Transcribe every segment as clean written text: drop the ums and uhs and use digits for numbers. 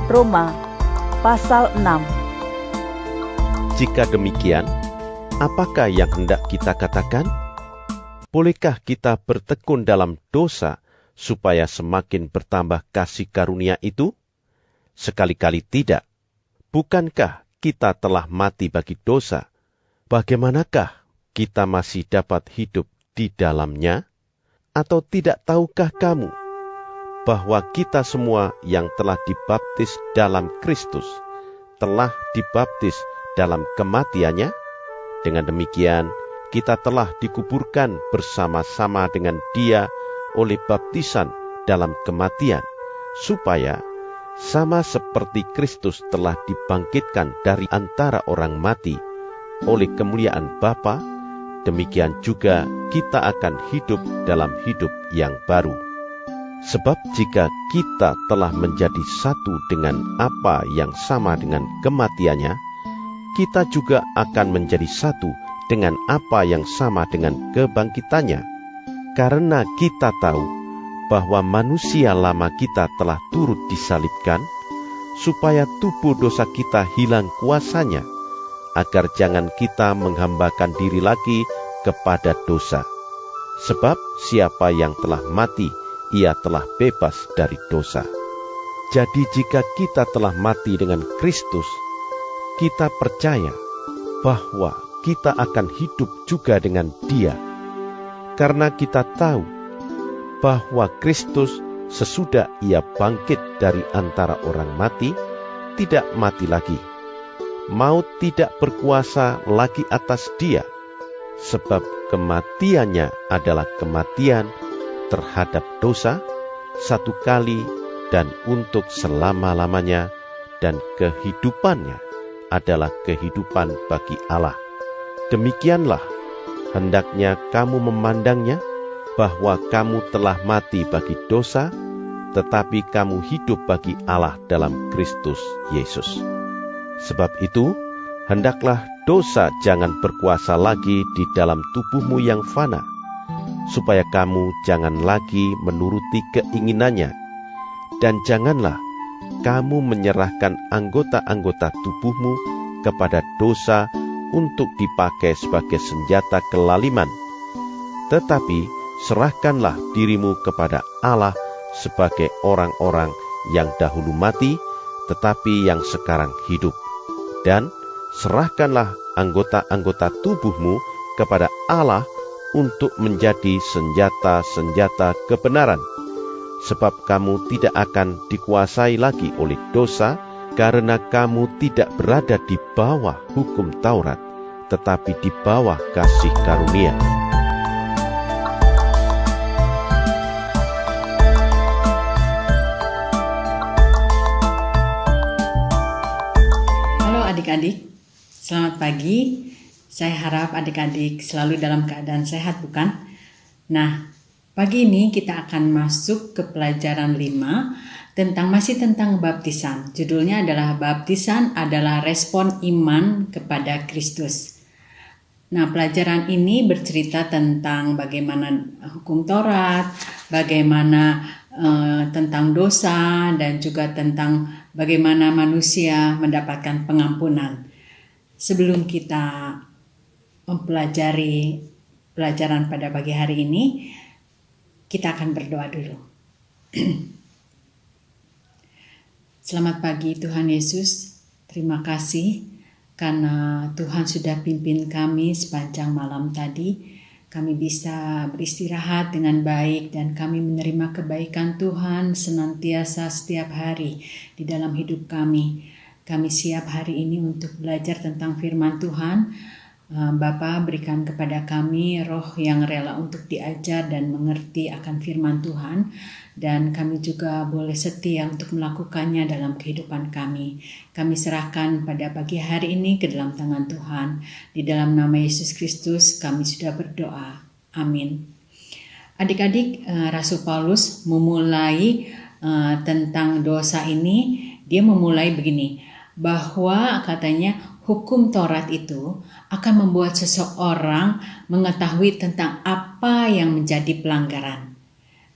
Roma pasal 6. Jika demikian, apakah yang hendak kita katakan? Bolehkah kita bertekun dalam dosa supaya semakin bertambah kasih karunia itu? Sekali-kali tidak. Bukankah kita telah mati bagi dosa? Bagaimanakah kita masih dapat hidup di dalamnya? Atau tidak tahukah kamu bahwa kita semua yang telah dibaptis dalam Kristus telah dibaptis dalam kematiannya? Dengan demikian, kita telah dikuburkan bersama-sama dengan Dia oleh baptisan dalam kematian, supaya sama seperti Kristus telah dibangkitkan dari antara orang mati oleh kemuliaan Bapa, demikian juga kita akan hidup dalam hidup yang baru. Sebab jika kita telah menjadi satu dengan apa yang sama dengan kematiannya, kita juga akan menjadi satu dengan apa yang sama dengan kebangkitannya. Karena kita tahu bahwa manusia lama kita telah turut disalibkan, supaya tubuh dosa kita hilang kuasanya, agar jangan kita menghambakan diri lagi kepada dosa. Sebab siapa yang telah mati, ia telah bebas dari dosa. Jadi jika kita telah mati dengan Kristus, kita percaya bahwa kita akan hidup juga dengan Dia. Karena kita tahu bahwa Kristus sesudah Ia bangkit dari antara orang mati, tidak mati lagi. Maut tidak berkuasa lagi atas Dia, sebab kematiannya adalah kematian terhadap dosa, satu kali dan untuk selama-lamanya, dan kehidupannya adalah kehidupan bagi Allah. Demikianlah hendaknya kamu memandangnya, bahwa kamu telah mati bagi dosa, tetapi kamu hidup bagi Allah dalam Kristus Yesus. Sebab itu, hendaklah dosa jangan berkuasa lagi di dalam tubuhmu yang fana, supaya kamu jangan lagi menuruti keinginannya, dan janganlah kamu menyerahkan anggota-anggota tubuhmu kepada dosa untuk dipakai sebagai senjata kelaliman. Tetapi serahkanlah dirimu kepada Allah sebagai orang-orang yang dahulu mati, tetapi yang sekarang hidup. Dan serahkanlah anggota-anggota tubuhmu kepada Allah untuk menjadi senjata-senjata kebenaran. Sebab kamu tidak akan dikuasai lagi oleh dosa, karena kamu tidak berada di bawah hukum Taurat, tetapi di bawah kasih karunia. Halo adik-adik, selamat pagi. Saya harap adik-adik selalu dalam keadaan sehat, bukan? Nah, pagi ini kita akan masuk ke pelajaran 5 masih tentang baptisan. Judulnya adalah baptisan adalah respon iman kepada Kristus. Nah, pelajaran ini bercerita tentang bagaimana hukum Taurat, bagaimana tentang dosa, dan juga tentang bagaimana manusia mendapatkan pengampunan. Sebelum kita mempelajari pelajaran pada pagi hari ini, kita akan berdoa dulu. Selamat pagi Tuhan Yesus, terima kasih karena Tuhan sudah pimpin kami sepanjang malam tadi. Kami bisa beristirahat dengan baik dan kami menerima kebaikan Tuhan senantiasa setiap hari di dalam hidup kami. Kami siap hari ini untuk belajar tentang firman Tuhan. Bapa, berikan kepada kami roh yang rela untuk diajar dan mengerti akan firman Tuhan, dan kami juga boleh setia untuk melakukannya dalam kehidupan kami. Kami serahkan pada pagi hari ini ke dalam tangan Tuhan. Di dalam nama Yesus Kristus kami sudah berdoa. Amin. Adik-adik, Rasul Paulus memulai tentang dosa ini. Dia memulai begini, bahwa katanya hukum Taurat itu akan membuat seseorang mengetahui tentang apa yang menjadi pelanggaran.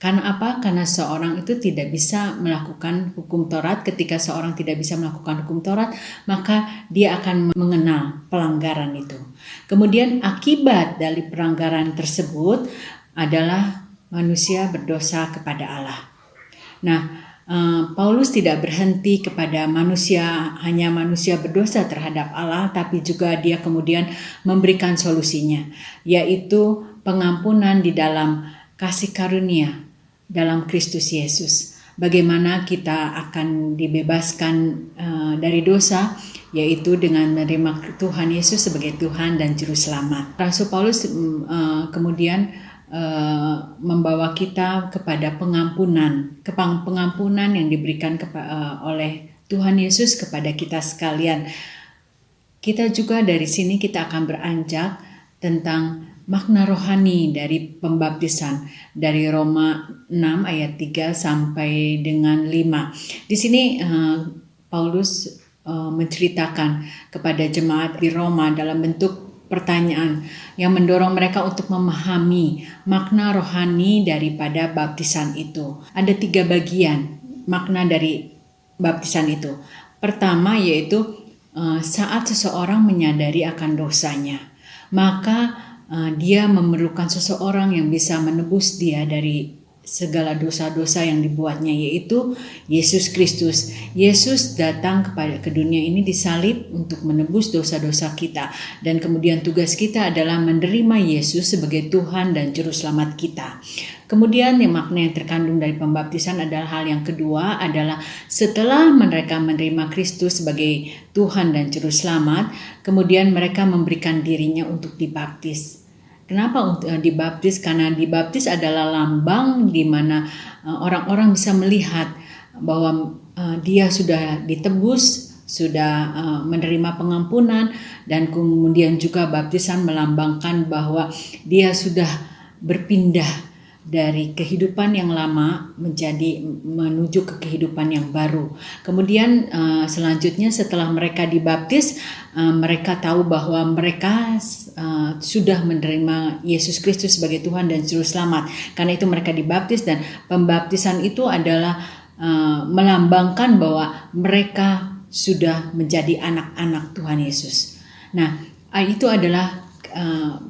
Karena apa? Karena seorang itu tidak bisa melakukan hukum Taurat. Ketika seorang tidak bisa melakukan hukum Taurat, maka dia akan mengenal pelanggaran itu. Kemudian akibat dari pelanggaran tersebut adalah manusia berdosa kepada Allah. Nah, Paulus tidak berhenti kepada hanya manusia berdosa terhadap Allah, tapi juga dia kemudian memberikan solusinya, yaitu pengampunan di dalam kasih karunia dalam Kristus Yesus. Bagaimana kita akan dibebaskan dari dosa, yaitu dengan menerima Tuhan Yesus sebagai Tuhan dan Juru Selamat. Rasul Paulus kemudian membawa kita kepada pengampunan yang diberikan oleh Tuhan Yesus kepada kita sekalian. Kita juga dari sini kita akan beranjak tentang makna rohani dari pembaptisan dari Roma 6 ayat 3 sampai dengan 5. Di sini Paulus menceritakan kepada jemaat di Roma dalam bentuk pertanyaan yang mendorong mereka untuk memahami makna rohani daripada baptisan itu. Ada 3 bagian makna dari baptisan itu. Pertama yaitu saat seseorang menyadari akan dosanya, maka dia memerlukan seseorang yang bisa menebus dia dari segala dosa-dosa yang dibuatnya, yaitu Yesus Kristus. Yesus datang ke dunia ini disalib untuk menebus dosa-dosa kita, dan kemudian tugas kita adalah menerima Yesus sebagai Tuhan dan Juru Selamat kita. Kemudian makna yang terkandung dari pembaptisan adalah hal yang kedua, adalah setelah mereka menerima Kristus sebagai Tuhan dan Juru Selamat, kemudian mereka memberikan dirinya untuk dibaptis. Kenapa untuk dibaptis? Karena dibaptis adalah lambang di mana orang-orang bisa melihat bahwa dia sudah ditebus, sudah menerima pengampunan, dan kemudian juga baptisan melambangkan bahwa dia sudah berpindah dari kehidupan yang lama menuju ke kehidupan yang baru. Kemudian selanjutnya setelah mereka dibaptis, mereka tahu bahwa mereka sudah menerima Yesus Kristus sebagai Tuhan dan Juru Selamat. Karena itu mereka dibaptis, dan pembaptisan itu adalah melambangkan bahwa mereka sudah menjadi anak-anak Tuhan Yesus. Nah, itu adalah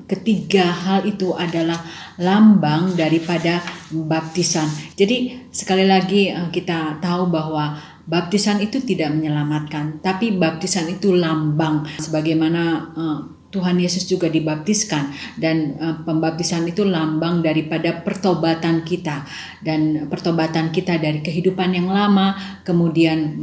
ketiga hal itu adalah lambang daripada baptisan. Jadi sekali lagi kita tahu bahwa baptisan itu tidak menyelamatkan, tapi baptisan itu lambang, sebagaimana Tuhan Yesus juga dibaptiskan, dan pembaptisan itu lambang daripada pertobatan kita, dan pertobatan kita dari kehidupan yang lama kemudian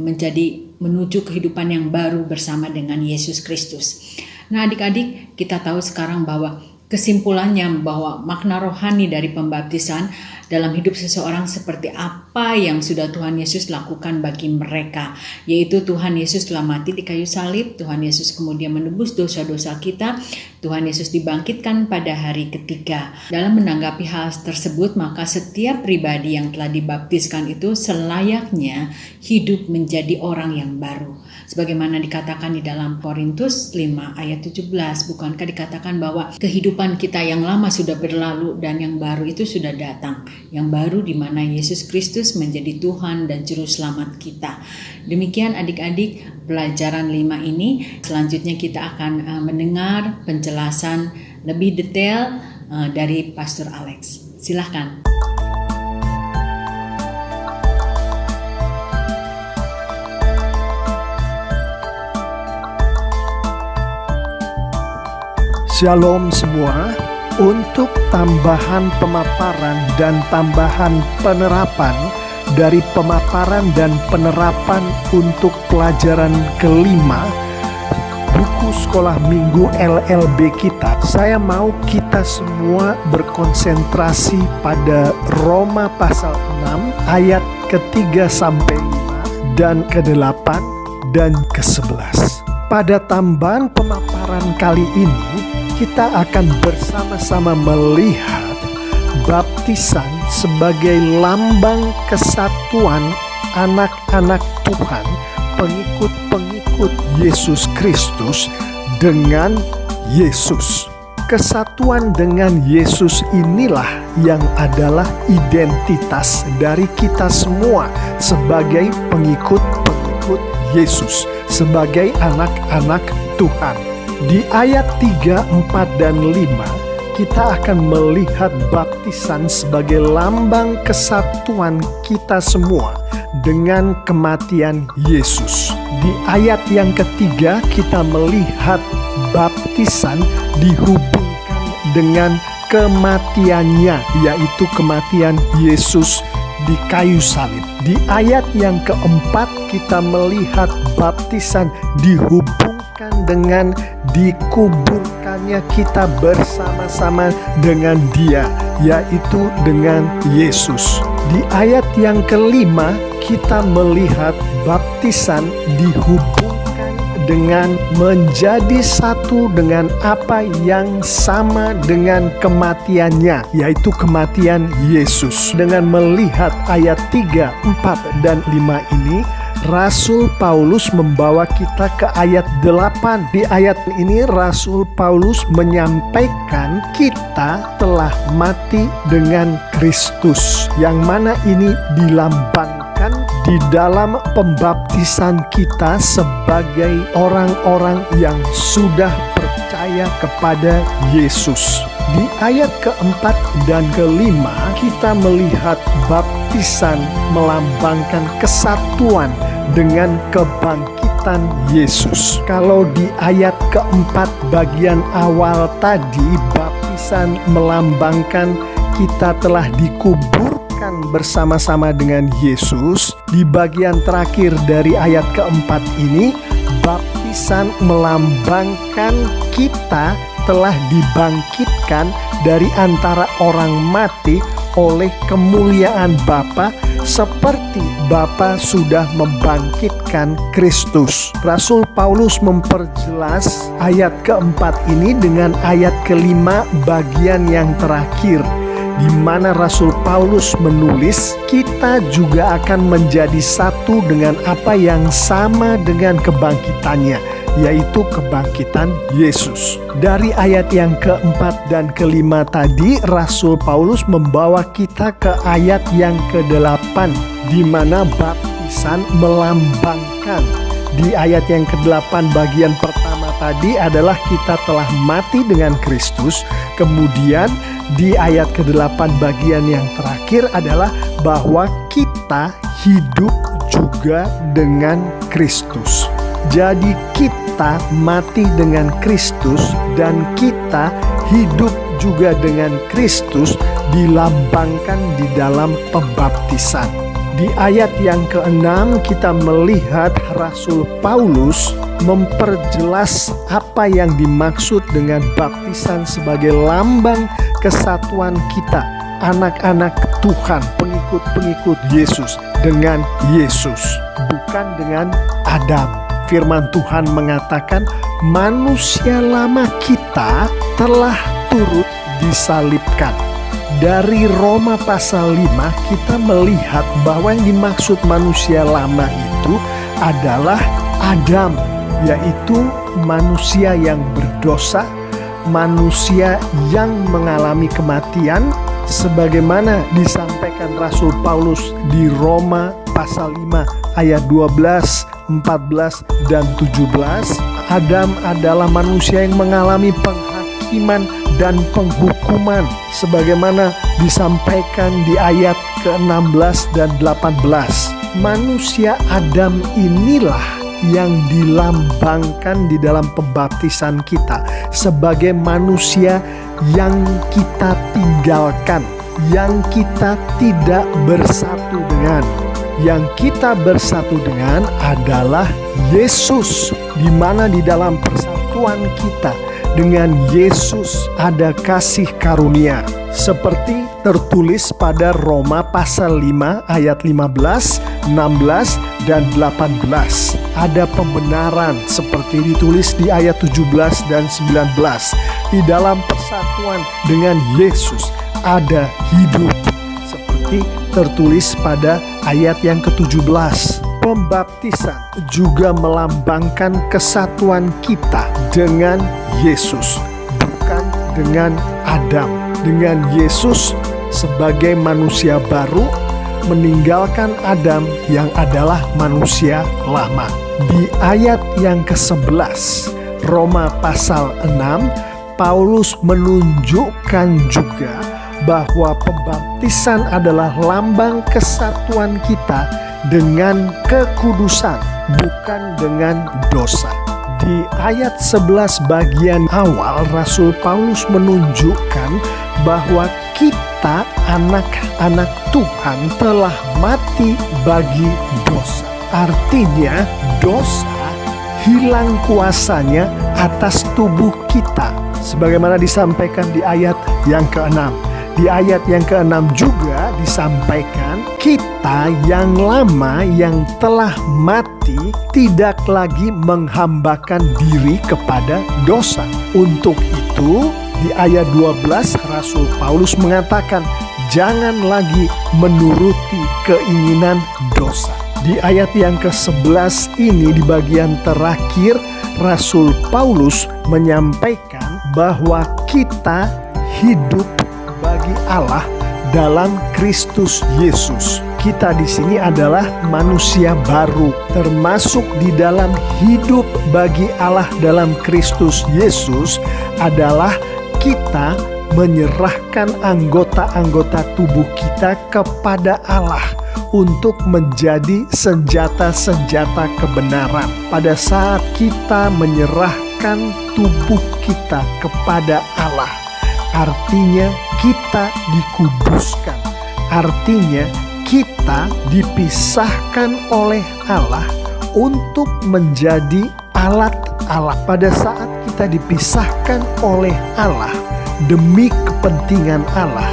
menuju kehidupan yang baru bersama dengan Yesus Kristus. Nah, adik-adik, kita tahu sekarang bahwa kesimpulannya bahwa makna rohani dari pembaptisan dalam hidup seseorang seperti apa yang sudah Tuhan Yesus lakukan bagi mereka, yaitu Tuhan Yesus telah mati di kayu salib, Tuhan Yesus kemudian menebus dosa-dosa kita, Tuhan Yesus dibangkitkan pada hari ketiga. Dalam menanggapi hal tersebut, maka setiap pribadi yang telah dibaptiskan itu selayaknya hidup menjadi orang yang baru. Sebagaimana dikatakan di dalam Korintus 5 ayat 17, bukankah dikatakan bahwa kehidupan kita yang lama sudah berlalu dan yang baru itu sudah datang. Yang baru di mana Yesus Kristus menjadi Tuhan dan Juru Selamat kita. Demikian adik-adik pelajaran 5 ini. Selanjutnya kita akan mendengar penjelasan lebih detail dari Pastor Alex. Silakan. Shalom semua. Untuk tambahan pemaparan dan tambahan penerapan dari pemaparan dan penerapan untuk pelajaran kelima buku sekolah minggu LLB kita, saya mau kita semua berkonsentrasi pada Roma pasal 6 ayat ke-3 sampai 5 dan ke-8 dan ke-11. Pada tambahan pemaparan kali ini kita akan bersama-sama melihat baptisan sebagai lambang kesatuan anak-anak Tuhan, pengikut-pengikut Yesus Kristus dengan Yesus. Kesatuan dengan Yesus inilah yang adalah identitas dari kita semua sebagai pengikut-pengikut Yesus, sebagai anak-anak Tuhan. Di ayat 3, 4, dan 5, kita akan melihat baptisan sebagai lambang kesatuan kita semua dengan kematian Yesus. Di ayat yang ketiga, kita melihat baptisan dihubungkan dengan kematiannya, yaitu kematian Yesus di kayu salib. Di ayat yang keempat, kita melihat baptisan dihubungkan dengan dikuburkannya kita bersama-sama dengan Dia, yaitu dengan Yesus. Di ayat yang kelima, kita melihat baptisan dihubungkan dengan menjadi satu dengan apa yang sama dengan kematiannya, yaitu kematian Yesus. Dengan melihat ayat 3, 4, dan 5 ini, Rasul Paulus membawa kita ke ayat 8. Di ayat ini Rasul Paulus menyampaikan kita telah mati dengan Kristus, yang mana ini dilambangkan di dalam pembaptisan kita sebagai orang-orang yang sudah percaya kepada Yesus. Di ayat keempat dan kelima, kita melihat baptisan melambangkan kesatuan dengan kebangkitan Yesus. Kalau di ayat keempat bagian awal tadi, baptisan melambangkan kita telah dikuburkan bersama-sama dengan Yesus. Di bagian terakhir dari ayat keempat ini, baptisan melambangkan kita telah dibangkitkan dari antara orang mati oleh kemuliaan Bapa, seperti Bapa sudah membangkitkan Kristus. Rasul Paulus memperjelas ayat keempat ini dengan ayat kelima bagian yang terakhir, di mana Rasul Paulus menulis, kita juga akan menjadi satu dengan apa yang sama dengan kebangkitannya, yaitu kebangkitan Yesus. Dari ayat yang keempat dan kelima tadi, Rasul Paulus membawa kita ke ayat yang ke-8, di mana baptisan melambangkan. Di ayat yang ke-8 bagian pertama tadi adalah kita telah mati dengan Kristus. Kemudian di ayat ke-8 bagian yang terakhir adalah bahwa kita hidup juga dengan Kristus. Jadi kita mati dengan Kristus dan kita hidup juga dengan Kristus dilambangkan di dalam pembaptisan. Di ayat yang ke-6 kita melihat Rasul Paulus memperjelas apa yang dimaksud dengan baptisan sebagai lambang kesatuan kita, anak-anak Tuhan, pengikut-pengikut Yesus, dengan Yesus, bukan dengan Adam. Firman Tuhan mengatakan manusia lama kita telah turut disalibkan. Dari Roma pasal 5 kita melihat bahwa yang dimaksud manusia lama itu adalah Adam, yaitu manusia yang berdosa, manusia yang mengalami kematian, sebagaimana disampaikan Rasul Paulus di Roma pasal 5 ayat 12, 14, dan 17. Adam adalah manusia yang mengalami penghakiman dan penghukuman, sebagaimana disampaikan di ayat ke-16 dan 18. Manusia Adam inilah yang dilambangkan di dalam pembaptisan kita sebagai manusia yang kita tinggalkan, yang kita tidak bersatu dengan. Yang kita bersatu dengan adalah Yesus, di mana di dalam persatuan kita dengan Yesus ada kasih karunia, seperti tertulis pada Roma pasal 5 ayat 15, 16, dan 18. Ada pembenaran seperti ditulis di ayat 17 dan 19. Di dalam persatuan dengan Yesus ada hidup, seperti tertulis pada ayat yang ke-17. Pembaptisan juga melambangkan kesatuan kita dengan Yesus, bukan dengan Adam, dengan Yesus sebagai manusia baru, meninggalkan Adam yang adalah manusia lama. Di ayat yang ke-11, Roma pasal 6, Paulus menunjukkan juga bahwa pembaptisan adalah lambang kesatuan kita dengan kekudusan, bukan dengan dosa. Di ayat 11 bagian awal, Rasul Paulus menunjukkan bahwa kita anak-anak Tuhan telah mati bagi dosa. Artinya dosa hilang kuasanya atas tubuh kita, sebagaimana disampaikan di ayat yang ke-6. Di ayat yang ke-6 juga disampaikan kita yang lama yang telah mati tidak lagi menghambakan diri kepada dosa. Untuk itu di ayat 12 Rasul Paulus mengatakan jangan lagi menuruti keinginan dosa. Di ayat yang ke-11 ini di bagian terakhir Rasul Paulus menyampaikan bahwa kita hidup bagi Allah dalam Kristus Yesus. Kita di sini adalah manusia baru, termasuk di dalam hidup bagi Allah dalam Kristus Yesus adalah kita menyerahkan anggota-anggota tubuh kita kepada Allah untuk menjadi senjata-senjata kebenaran. Pada saat kita menyerahkan tubuh kita kepada Allah, artinya kita dikuduskan, artinya kita dipisahkan oleh Allah untuk menjadi alat Allah. Pada saat kita dipisahkan oleh Allah demi kepentingan Allah,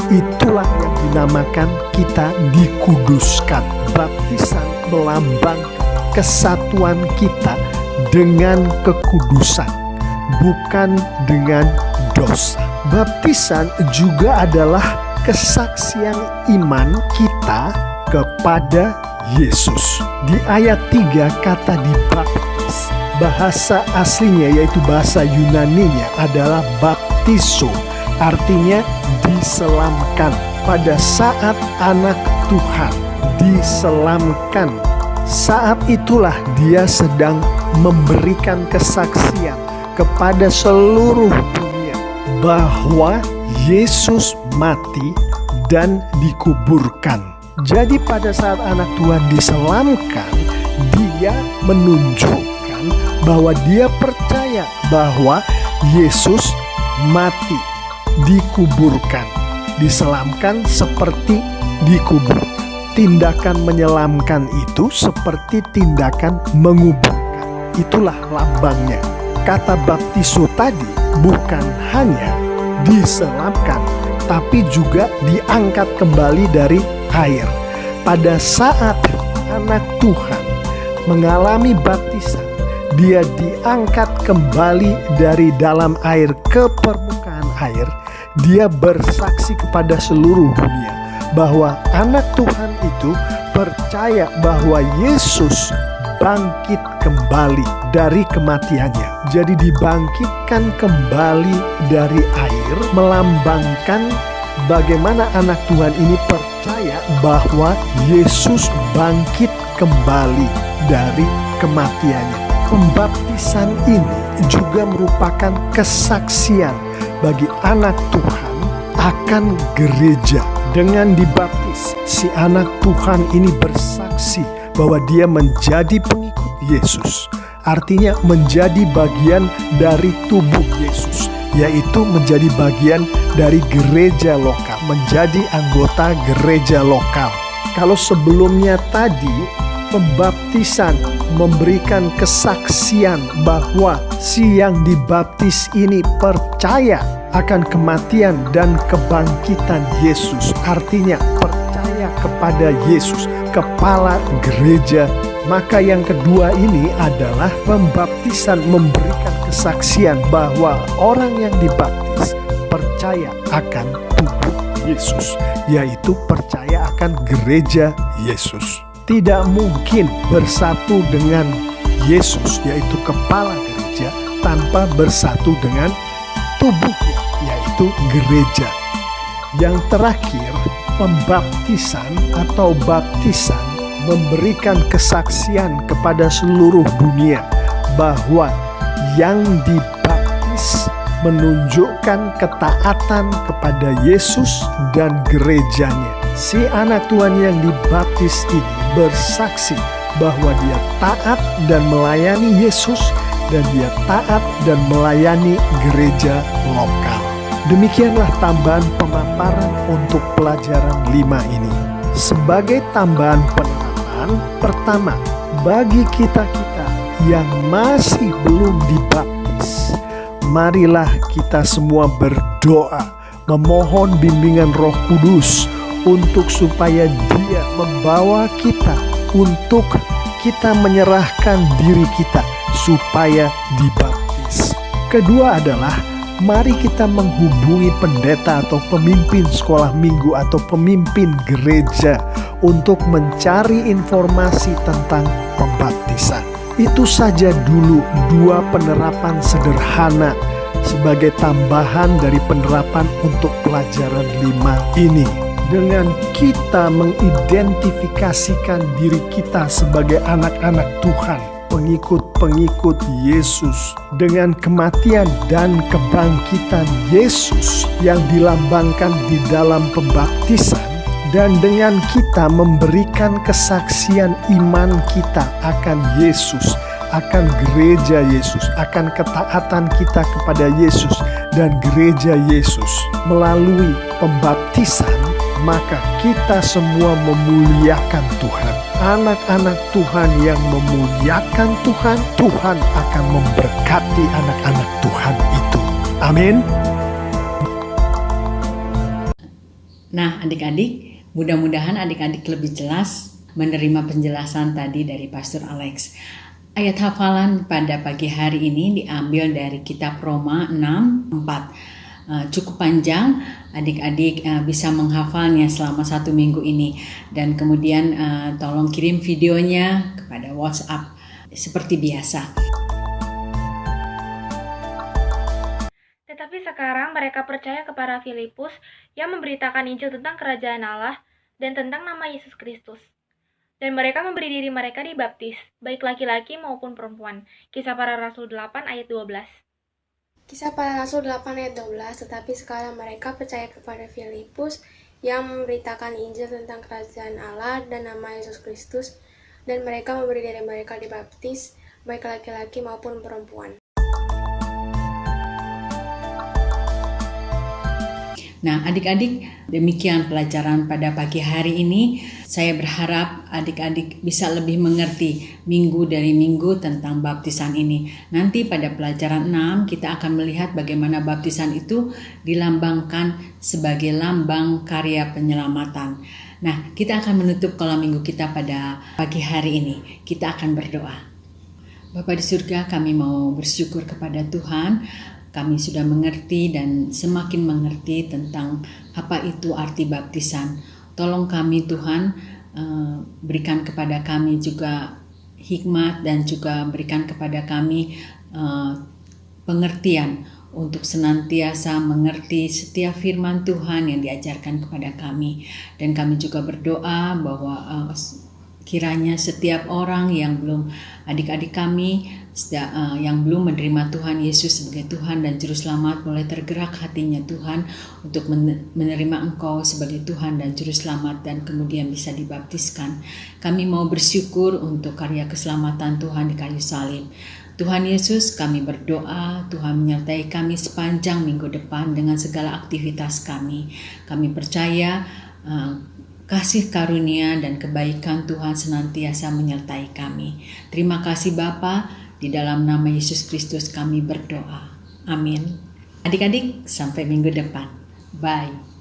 itulah yang dinamakan kita dikuduskan. Baptisan melambangkan kesatuan kita dengan kekudusan, bukan dengan dosa. Baptisan juga adalah kesaksian iman kita kepada Yesus. Di ayat 3 kata dibaptis, bahasa aslinya yaitu bahasa Yunaninya adalah baptizo, artinya diselamkan. Pada saat anak Tuhan diselamkan, saat itulah dia sedang memberikan kesaksian kepada seluruh dunia bahwa Yesus mati dan dikuburkan. Jadi pada saat anak Tuhan diselamkan, dia menunjukkan bahwa dia percaya bahwa Yesus mati, dikuburkan, diselamkan seperti dikubur. Tindakan menyelamkan itu seperti tindakan menguburkan. Itulah lambangnya. Kata baptiso tadi bukan hanya diselamkan, tapi juga diangkat kembali dari air. Pada saat anak Tuhan mengalami baptisan, dia diangkat kembali dari dalam air ke permukaan air. Dia bersaksi kepada seluruh dunia bahwa anak Tuhan itu percaya bahwa Yesus bangkit kembali dari kematiannya. Jadi dibangkitkan kembali dari air melambangkan bagaimana anak Tuhan ini percaya bahwa Yesus bangkit kembali dari kematiannya. Pembaptisan ini juga merupakan kesaksian bagi anak Tuhan akan gereja. Dengan dibaptis, si anak Tuhan ini bersaksi bahwa dia menjadi pengikut Yesus. Artinya menjadi bagian dari tubuh Yesus, yaitu menjadi bagian dari gereja lokal, menjadi anggota gereja lokal. Kalau sebelumnya tadi pembaptisan memberikan kesaksian bahwa si yang dibaptis ini percaya akan kematian dan kebangkitan Yesus, artinya percaya kepada Yesus, kepala gereja. Maka yang kedua ini adalah pembaptisan memberikan kesaksian bahwa orang yang dibaptis percaya akan tubuh Yesus, yaitu percaya akan gereja Yesus. Tidak mungkin bersatu dengan Yesus, yaitu kepala gereja, tanpa bersatu dengan tubuhnya. yaitu gereja. Yang terakhir, pembaptisan atau baptisan memberikan kesaksian kepada seluruh dunia bahwa yang dibaptis menunjukkan ketaatan kepada Yesus dan gerejanya. Si anak Tuhan yang dibaptis ini bersaksi bahwa dia taat dan melayani Yesus, dan dia taat dan melayani gereja lokal. Demikianlah tambahan pemaparan untuk pelajaran 5 ini. Sebagai tambahan penerapan, pertama, bagi kita-kita yang masih belum dibaptis, marilah kita semua berdoa, memohon bimbingan Roh Kudus untuk supaya Dia membawa kita untuk kita menyerahkan diri kita supaya dibaptis. Kedua adalah mari kita menghubungi pendeta atau pemimpin sekolah minggu atau pemimpin gereja untuk mencari informasi tentang pembaptisan. Itu saja dulu 2 penerapan sederhana sebagai tambahan dari penerapan untuk pelajaran 5 ini. Dengan kita mengidentifikasikan diri kita sebagai anak-anak Tuhan, pengikut-pengikut Yesus, dengan kematian dan kebangkitan Yesus yang dilambangkan di dalam pembaptisan, dan dengan kita memberikan kesaksian iman kita akan Yesus, akan gereja Yesus, akan ketaatan kita kepada Yesus dan gereja Yesus melalui pembaptisan, maka kita semua memuliakan Tuhan. Anak-anak Tuhan yang memuliakan Tuhan, Tuhan akan memberkati anak-anak Tuhan itu. Amin. Nah, adik-adik, mudah-mudahan adik-adik lebih jelas menerima penjelasan tadi dari Pastor Alex. Ayat hafalan pada pagi hari ini diambil dari kitab Roma 6:4. Cukup panjang, adik-adik bisa menghafalnya selama 1 minggu ini. Dan kemudian tolong kirim videonya kepada WhatsApp seperti biasa. Tetapi sekarang mereka percaya kepada Filipus yang memberitakan Injil tentang kerajaan Allah dan tentang nama Yesus Kristus. Dan mereka memberi diri mereka dibaptis, baik laki-laki maupun perempuan. Kisah Para Rasul 8 ayat 12. Kisah Para Rasul 8 ayat 12, tetapi sekarang mereka percaya kepada Filipus yang memberitakan Injil tentang kerajaan Allah dan nama Yesus Kristus, dan mereka memberi diri mereka dibaptis, baik laki-laki maupun perempuan. Nah, adik-adik, demikian pelajaran pada pagi hari ini. Saya berharap adik-adik bisa lebih mengerti minggu dari minggu tentang baptisan ini. Nanti pada pelajaran 6 kita akan melihat bagaimana baptisan itu dilambangkan sebagai lambang karya penyelamatan. Nah, kita akan menutup kolam minggu kita pada pagi hari ini. Kita akan berdoa. Bapa di surga, kami mau bersyukur kepada Tuhan. Kami sudah mengerti dan semakin mengerti tentang apa itu arti baptisan. Tolong kami Tuhan, berikan kepada kami juga hikmat dan juga berikan kepada kami pengertian untuk senantiasa mengerti setiap firman Tuhan yang diajarkan kepada kami. Dan kami juga berdoa bahwa kiranya setiap orang yang belum, adik-adik kami yang belum menerima Tuhan Yesus sebagai Tuhan dan Juru Selamat, mulai tergerak hatinya Tuhan untuk menerima Engkau sebagai Tuhan dan Juru Selamat dan kemudian bisa dibaptiskan. Kami mau bersyukur untuk karya keselamatan Tuhan di kayu salib. Tuhan Yesus, kami berdoa Tuhan menyertai kami sepanjang minggu depan dengan segala aktivitas kami. Kami percaya kasih karunia dan kebaikan Tuhan senantiasa menyertai kami. Terima kasih Bapa, di dalam nama Yesus Kristus kami berdoa. Amin. Adik-adik, sampai minggu depan. Bye.